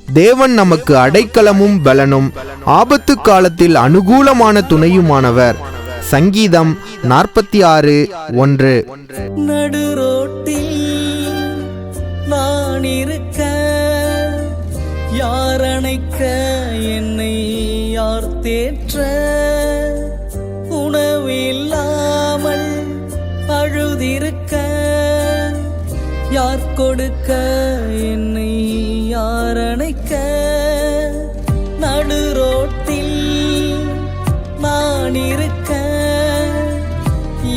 தேவன் நமக்கு அடைக்கலமும் பலனும் ஆபத்து காலத்தில் அனுகூலமான துணையுமானவர். சங்கீதம் 46:1. நடுரோட்டில் நான் இருக்க யார் அணைக்க, என்னை யார் தேற்ற, உணவில்லாமல் அழுதிருக்க யார் கொடுக்க, என்னை யார் அணைக்க. நடுரோட்டில் நான் இருக்க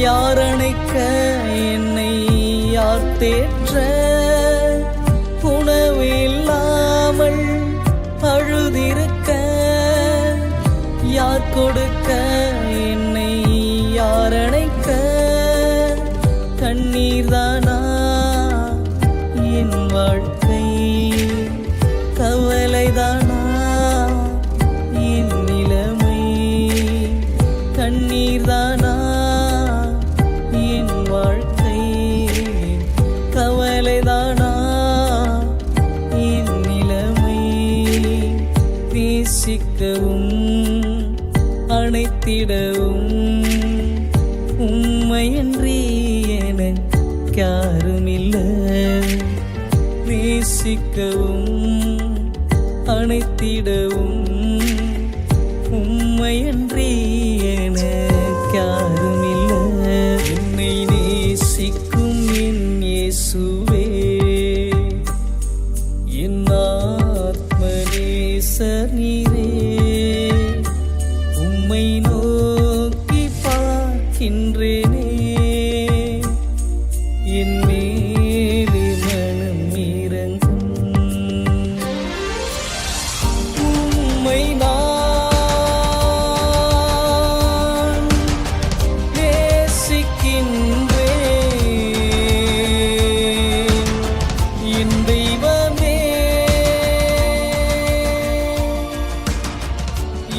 யார் அணைக்க, என்னை யார் தேற்ற, உணவில்லாமல் அழுதிருக்க யார் கொடுக்க, என்னை யார் அணைக்க. கண்ணீர்தானா என் வாழ்க்கை, கவலைதானா என் நிலைமை. கண்ணீர்தானா என் வாழ்க்கை, கவலைதானா என் நிலைமை. நேசிக்கவும் அணைத்திடவும் உம்மையன்றி எனக்கு யாருமில்லை. நேசிக்கவும் அணைத்திடவும் உம்மையன்றி எனக்கு யாருமில்லை. என்னை நேசிக்கும் என் இயேசுவே, என் ஆத்ம நேசர் நீரே. உம்மை நோக்கி பார்க்கின்றேனே, என் மேலே மனம் இறங்கும். உம்மை நான் நேசிக்கின்றேன், என் தெய்வமே,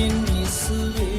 என் இயேசுவே.